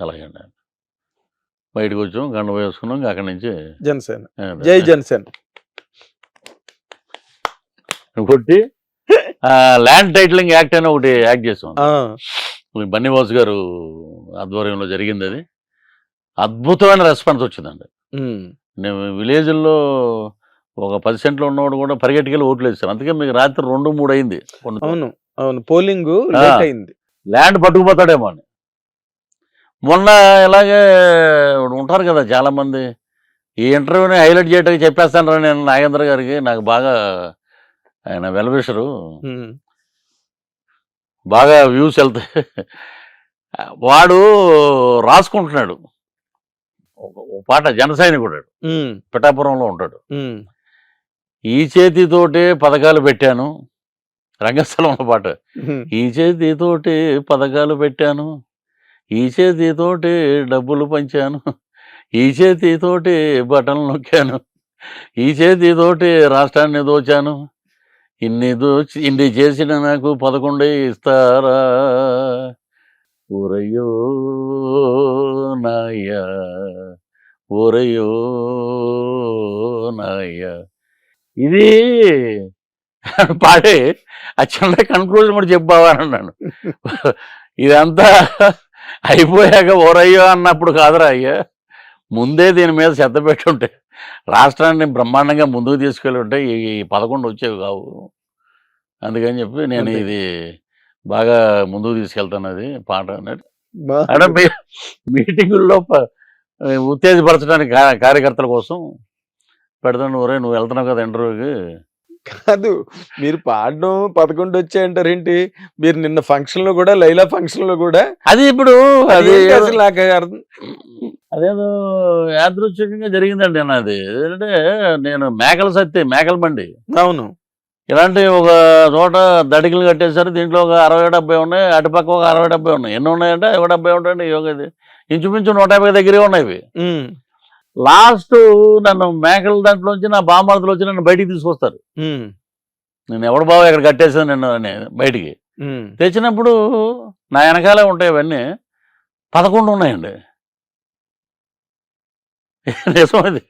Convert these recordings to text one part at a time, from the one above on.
అలాగండి. బయటకు వచ్చాం, గండ వేసుకున్నాం. ఇంకా అక్కడి నుంచి జనసేన, జై జనసేన కొట్టి ల్యాండ్ టైటిలింగ్ యాక్ట్ అని ఒకటి యాక్ట్ చేసాం. బన్నీవాసు గారు ఆధ్వర్యంలో జరిగింది. అది అద్భుతమైన రెస్పాన్స్ వచ్చిందండి. నేను విలేజ్లో ఒక 10 సెంట్లు ఉన్నవాడు కూడా పరిగెట్టుకెళ్ళి ఓట్లు వేస్తారు. అందుకే మీకు రాత్రి 2-3 అయింది. అవును అవును, పోలింగ్ లేట్ అయింది. ల్యాండ్ పట్టుకుపోతాడేమో అని. మొన్న ఇలాగే ఉంటారు కదా చాలామంది, ఈ ఇంటర్వ్యూని హైలైట్ చేయడానికి చెప్పేస్తాను నేను నాగేంద్ర గారికి. నాకు బాగా ఆయన వెల్విషరు, బాగా వ్యూస్ వెళ్తాయి. వాడు రాసుకుంటున్నాడు ఒక పాట, జన సైనికుడు, పిఠాపురంలో ఉంటాడు. ఈ చేతితోటే పథకాలు పెట్టాను, రంగస్థలంలో పాట. ఈ చేతితోటే పథకాలు పెట్టాను, ఈ చేతితోటే డబ్బులు పంచాను, ఈ చేతితోటే బటన్లు నొక్కాను, ఈ చేతితోటే రాష్ట్రాన్ని దోచాను, ఇన్ని చేసిన నాకు 11 ఇస్తారా, ఊరయ్యో నాయ్య, ఊరయ్యో నాయ్య. ఇది పాడే ఆ చిన్న కన్క్లూజన్ కూడా చెప్పావా అని అన్నాను. ఇదంతా అయిపోయాక ఓరయ్యో అన్నప్పుడు కాదురా అయ్యా, ముందే దీని మీద శ్రద్ధ పెట్టుంటే, రాష్ట్రాన్ని బ్రహ్మాండంగా ముందుకు తీసుకెళ్ళి ఉంటే ఈ 11 వచ్చేవి కావు. అందుకని చెప్పి నేను ఇది బాగా ముందుకు తీసుకెళ్తాను అది పాట అన్నట్టు. అంటే మీటింగుల్లో ఉత్తేజపరచడానికి కార్యకర్తల కోసం పెడతాను. ఒరే నువ్వు వెళ్తున్నావు కదా ఇంటర్వ్యూకి. కాదు, మీరు పాడడం 11 వచ్చాయంటారేంటి? మీరు నిన్న ఫంక్షన్ లో కూడా, లైలా ఫంక్షన్ లో కూడా అది ఇప్పుడు అది అసలు నాకు అర్థం, అదేదో యాదృచ్ఛికంగా జరిగిందండి. అది ఏంటంటే నేను మేకల బండి, అవును, ఇలాంటి ఒక చోట దడికలు కట్టేశారు. దీంట్లో ఒక 60-70 ఉన్నాయి, అటుపక్క ఒక 60-70 ఉన్నాయి. ఎన్ని ఉన్నాయంటే 70 ఉంటాయండి. యోగది ఇంచుమించు 150 దగ్గరే ఉన్నాయి. లాస్ట్ నన్ను మేకల దాంట్లోంచి నా బామర్దులు వచ్చి నన్ను బయటికి తీసుకొస్తారు. నేను ఎవడు బాబు ఇక్కడ కట్టేసాను నిన్ను అని బయటికి తెచ్చినప్పుడు నా వెనకాలే ఉంటాయి అవన్నీ. 11 ఉన్నాయండి. నిజం ఇది.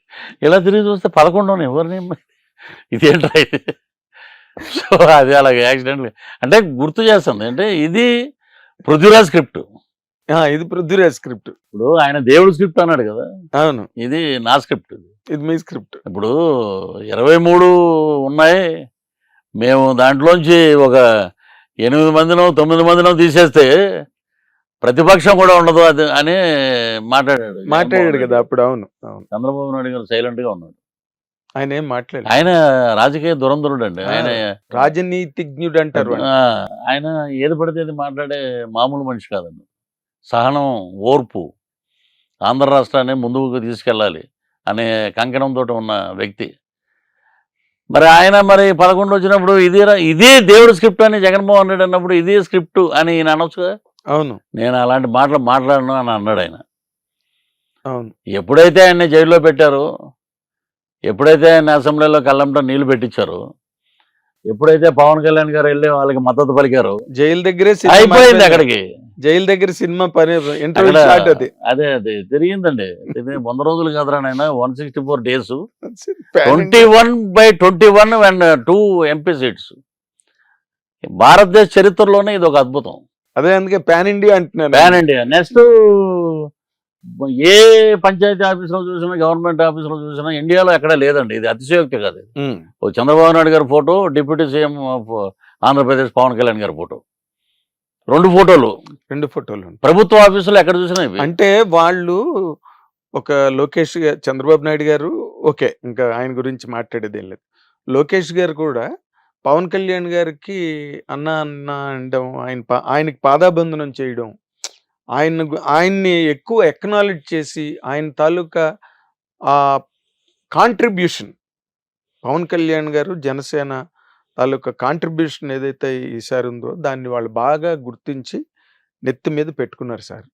ఇలా తిరిగి చూస్తే 11 ఉన్నాయి. ఎవరిని ఇదేంట్రా ఇది? సో అది అలాగే యాక్సిడెంట్ అంటే గుర్తు చేస్తుంది. అంటే ఇది పృథ్వీరాజ్ స్క్రిప్ట్, ఇది పృథ్వీరాజ్ స్క్రిప్ట్. ఇప్పుడు ఆయన దేవుడు స్క్రిప్ట్ అన్నాడు కదా, అవును, ఇది నా స్క్రిప్ట్, ఇది మీ స్క్రిప్ట్. ఇప్పుడు 23 ఉన్నాయి. మేము దాంట్లోంచి ఒక 8 మందినో 9 మందినో తీసేస్తే ప్రతిపక్షం కూడా ఉండదు అది అని మాట్లాడాడు కదా అప్పుడు. అవును అవును, చంద్రబాబు నాయుడు గారు సైలెంట్ గా ఉన్నాడు. ఆయన ఏం మాట్లాడారు. ఆయన రాజకీయ దురంధరుడు అండి. ఆయన రాజనీతిజ్ఞుడు అంటారు. ఆయన ఏది పడితే అది మాట్లాడే మామూలు మనిషి కాదండి. సహనం, ఓర్పు, ఆంధ్ర రాష్ట్రాన్ని ముందుకు తీసుకెళ్ళాలి అనే కంకణంతో ఉన్న వ్యక్తి. మరి ఆయన 11 వచ్చినప్పుడు ఇదే దేవుడు స్క్రిప్ట్ అని జగన్మోహన్ రెడ్డి అన్నప్పుడు ఇదే స్క్రిప్ట్ అని ఈయన అనొచ్చుగా. అవును, నేను అలాంటి మాటలు మాట్లాడను అని అన్నాడు ఆయన. అవును, ఎప్పుడైతే ఆయన్ని జైల్లో పెట్టారో, ఎప్పుడైతే ఆయన అసెంబ్లీలో కళ్ళంలో నీళ్లు పెట్టించారో, ఎప్పుడైతే పవన్ కళ్యాణ్ గారు వెళ్ళి వాళ్ళకి మద్దతు పలికారో, జైలు దగ్గరే అయిపోయింది. అక్కడికి జైలు దగ్గర సినిమా పని అదే జరిగిందండి. 100 రోజులు కాదురా నాయన, 164 days, 21/21 అండ్ 2 MP సీట్స్. భారతదేశ చరిత్రలోనే ఇది ఒక అద్భుతం. అదే అందుకే పాన్ ఇండియా అంటున్నాను. Pan India. నెక్స్ట్ ఏ పంచాయతీ ఆఫీసులో చూసినా, గవర్నమెంట్ ఆఫీసులో చూసినా ఇండియాలో ఎక్కడా లేదండి. ఇది అతిశయోక్తి కాదు. ఓ చంద్రబాబు నాయుడు గారి photo, deputy CM of Andhra Pradesh Pawan Kalyan గారి ఫోటో, 2 ఫోటోలు ప్రభుత్వ ఆఫీసులో ఎక్కడ చూసినా ఇవి. అంటే వాళ్ళు ఒక లోకేష్ గారు, చంద్రబాబు నాయుడు గారు ఓకే, ఇంకా ఆయన గురించి మాట్లాడేది ఏం లేదు. లోకేష్ గారు కూడా పవన్ కళ్యాణ్ గారికి అన్న అన్న అనడం, ఆయనకి పాదాబంధనం చేయడం, ఆయన్ని ఎక్కువ ఎక్నాలెడ్జ్ చేసి ఆయన తాలూకా ఆ కాంట్రిబ్యూషన్, పవన్ కళ్యాణ్ గారు జనసేన తాలూకా కాంట్రిబ్యూషన్ ఏదైతే ఈసారి ఉందో దాన్ని వాళ్ళు బాగా గుర్తించి నెత్తి మీద పెట్టుకున్నారు సార్.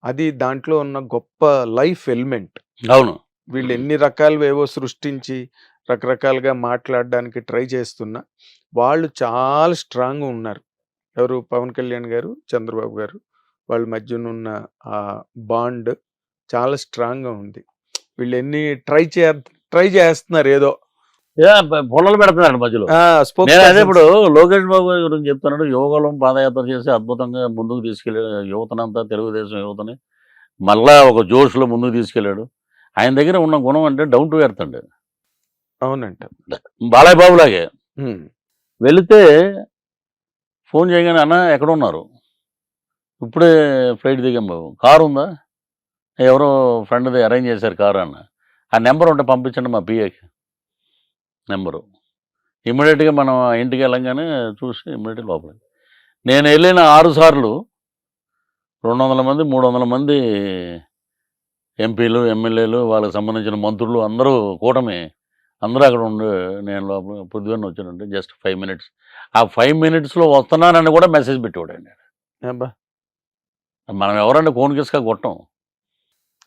అది దాంట్లో ఉన్న గొప్ప లైఫ్ ఎలిమెంట్. అవును, వీళ్ళు ఎన్ని రకాలువేవో సృష్టించి రకరకాలుగా మాట్లాడడానికి ట్రై చేస్తున్నా వాళ్ళు చాలా స్ట్రాంగ్గా ఉన్నారు. ఎవరు? పవన్ కళ్యాణ్ గారు, చంద్రబాబు గారు వాళ్ళ మధ్యనున్న ఆ బాండ్ చాలా స్ట్రాంగ్‌గా ఉంది. వీళ్ళెన్ని ట్రై చేస్తున్నారు ఏదో. పొలాలు పెడుతున్నాడు మధ్యలో. స్పోక్స్ నేను అదే పర్సన్స్. ఇప్పుడు లోకేష్ బాబు గారి గురించి చెప్తున్నాడు. యువగలం పాదయాత్ర చేసి అద్భుతంగా ముందుకు తీసుకెళ్ళాడు యువతనంతా, తెలుగుదేశం యువతని మళ్ళా ఒక జోష్లో ముందుకు తీసుకెళ్ళాడు. ఆయన దగ్గర ఉన్న గుణం అంటే డౌన్ టు ఎర్త్ అండి. అవునంట. బాలయ్య బాబు లాగే హ్మ్. వెళితే ఫోన్ చేయగానే అన్న ఎక్కడ ఉన్నారు, ఇప్పుడే ఫ్లైట్ దిగాం బాబు, కారు ఉందా, ఎవరో ఫ్రెండ్ది అరేంజ్ చేశారు కారు అన్న, ఆ నెంబర్ ఉంటే పంపించండి మా పిఏకి నెంబరు. ఇమ్మీడియట్గా మనం ఇంటికి వెళ్ళంగానే చూసి ఇమ్మీడియట్గా లోపలికి. నేను వెళ్ళిన 6 సార్లు 200 మంది 300 మంది ఎంపీలు, ఎమ్మెల్యేలు, వాళ్ళకి సంబంధించిన మంత్రులు అందరూ కూటమి అందరూ అక్కడ ఉండి నేను లోపల పొద్దుగానే వచ్చానంటే జస్ట్ 5 మినిట్స్. ఆ 5 మినిట్స్లో వస్తున్నానని కూడా మెసేజ్ పెట్టేవాడండి. అబ్బా! మనం ఎవరంటే ఫోన్ కిస్కా కొట్టం.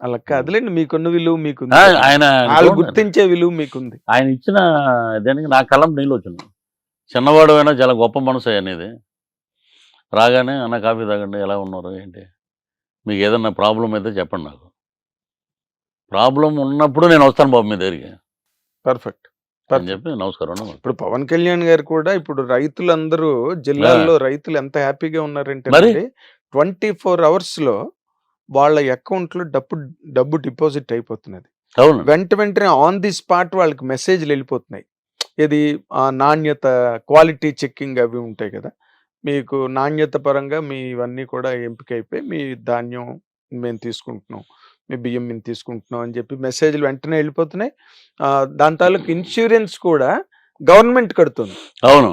అలా కాదులేండి, మీకున్న విలువ మీకుంది. ఆయన వాళ్ళు గుర్తించే విలువ మీకుంది. ఆయన ఇచ్చిన దానికి నా కళ్ళం నీళ్ళు వచ్చింది. చిన్నవాడు అయినా చాలా గొప్ప మనసు అనేది. రాగానే అన్న కాఫీ తాగండి, ఎలా ఉన్నారు ఏంటి, మీకు ఏదన్నా ప్రాబ్లం అయితే చెప్పండి, నాకు ప్రాబ్లం ఉన్నప్పుడు నేను వస్తాను బాబు మీ దగ్గరికి పర్ఫెక్ట్. అని చెప్పి నమస్కారం అన్న. ఇప్పుడు పవన్ కళ్యాణ్ గారు కూడా ఇప్పుడు రైతులందరూ జిల్లాల్లో రైతులు ఎంత హ్యాపీగా ఉన్నారంటే మరి? 24 అవర్స్‌లో వాళ్ళ అకౌంట్‌లో డబ్బు డిపాజిట్ అయిపోతున్నది. అవును, వెంటనే ఆన్ ది స్పాట్ వాళ్ళకి మెసేజ్‌లు వెళ్ళిపోతున్నాయి. ఇది నాణ్యత, క్వాలిటీ చెకింగ్ అవి ఉంటాయి కదా. మీకు నాణ్యత పరంగా మీ ఇవన్నీ కూడా ఎంపికైపోయి మీ ధాన్యం మేము తీసుకుంటున్నాం, మీ బియ్యం మేము తీసుకుంటున్నాం అని చెప్పి మెసేజ్‌లు వెంటనే వెళ్ళిపోతున్నాయి. దాని తాలూకు ఇన్సూరెన్స్ కూడా గవర్నమెంట్ కడుతుంది. అవును,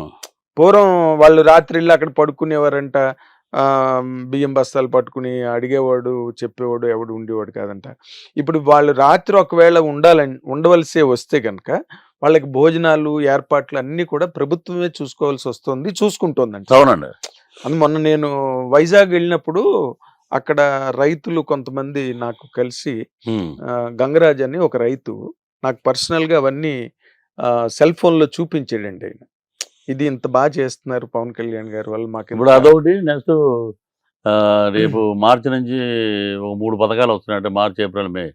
పూర్వం వాళ్ళు రాత్రిళ్ళు అక్కడ పడుకునేవారంట. బియ్యం బస్తాలు పట్టుకుని అడిగేవాడు, చెప్పేవాడు ఎవడు ఉండేవాడు కాదంట. ఇప్పుడు వాళ్ళు రాత్రి ఒకవేళ ఉండవలసే వస్తే కనుక వాళ్ళకి భోజనాలు, ఏర్పాట్లు అన్నీ కూడా ప్రభుత్వమే చూసుకుంటోందంట. అవునండి. అని మొన్న నేను వైజాగ్ వెళ్ళినప్పుడు అక్కడ రైతులు కొంతమంది నాకు కలిసి గంగరాజ్ అని ఒక రైతు నాకు పర్సనల్గా అవన్నీ సెల్ ఫోన్లో చూపించాడండి. ఆయన ఇది ఇంత బాగా చేస్తున్నారు పవన్ కళ్యాణ్ గారి వల్ల మాకు. ఇప్పుడు అదొకటి. నెక్స్ట్ రేపు మార్చి నుంచి 3 పథకాలు వస్తున్నాయి. అంటే మార్చి, ఏప్రిల్, మే.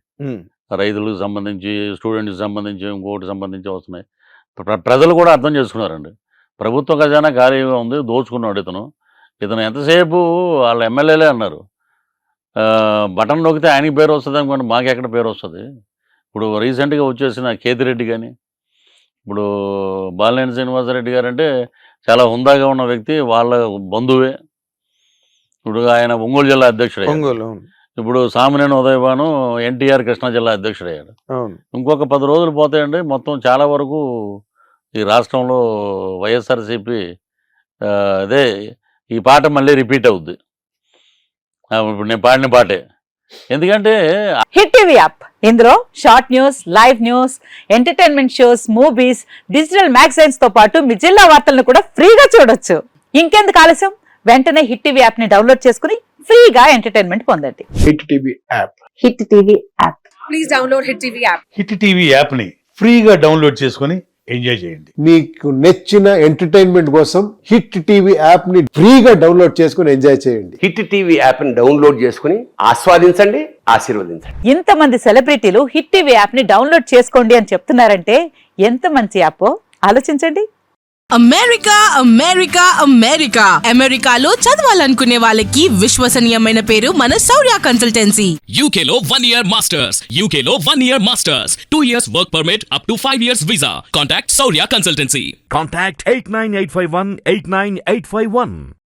రైతులకు సంబంధించి, స్టూడెంట్స్కి సంబంధించి, ఇంకోటి సంబంధించి వస్తున్నాయి. ప్రజలు కూడా అర్థం చేసుకున్నారండి. ప్రభుత్వ ఖజానా ఖాళీగా ఉంది, దోచుకున్నాడు ఇతను ఎంతసేపు వాళ్ళ ఎమ్మెల్యేలే అన్నారు. బటన్ నొక్కితే ఆయనకి పేరు వస్తుంది అనుకోండి, మాకు ఎక్కడ పేరు వస్తుంది. ఇప్పుడు రీసెంట్గా వచ్చేసిన కేతిరెడ్డి కానీ, ఇప్పుడు బాలినేని శ్రీనివాసరెడ్డి గారు అంటే చాలా హుందాగా ఉన్న వ్యక్తి, వాళ్ళ బంధువే. ఇప్పుడు ఆయన ఒంగోలు జిల్లా అధ్యక్షుడు. ఇప్పుడు సామినేని ఉదయభాను ఎన్టీఆర్ కృష్ణా జిల్లా అధ్యక్షుడయ్యాడు. ఇంకొక 10 రోజులు పోతాయండి, మొత్తం చాలా వరకు ఈ రాష్ట్రంలో వైఎస్ఆర్సీపీ అదే ఈ పాట మళ్ళీ రిపీట్ అవుద్ది. ఇప్పుడు నేను పాడిన పాటే. ఎందుకంటే హిట్ టీవీ యాప్, ఇందులో short news, live news, entertainment shows, movies, digital magazines తో పాటు మీ జిల్లా వార్తలను కూడా ఫ్రీగా చూడొచ్చు. ఇంకెందుకు ఆలస్యం, వెంటనే హిట్ టీవీ యాప్ ని డౌన్లోడ్ చేసుకుని ఫ్రీగా ఎంటర్టైన్మెంట్ పొందండి. Hit TV app. Hit TV app. Please download hit TV app. Hit TV app ని ఫ్రీగా డౌన్లోడ్ చేసుకొని ఎంజాయ్ చేయండి. మీకు నచ్చిన ఎంటర్టైన్మెంట్ కోసం హిట్ టీవీ యాప్ ని ఫ్రీగా డౌన్లోడ్ చేసుకొని ఎంజాయ్ చేయండి. హిట్ టీవీ యాప్ ని డౌన్లోడ్ చేసుకుని ఆస్వాదించండి, ఆశీర్వదించండి. ఇంతమంది సెలబ్రిటీలు హిట్ టీవీ యాప్ ని డౌన్లోడ్ చేసుకోండి అని చెప్తున్నారంటే ఎంత మంచి యాప్ ఆలోచించండి. అమెరికా అమెరికా అమెరికా అమెరికాలో చదవాలనుకునే వాళ్ళకి విశ్వసనీయమైన పేరు మన శౌర్య కన్సల్టెన్సీ. UK లో 1 year masters. UK లో 1 year masters. 2 years work permit up to 5 years visa. Contact Saurya Consultancy. Contact 89851 89851.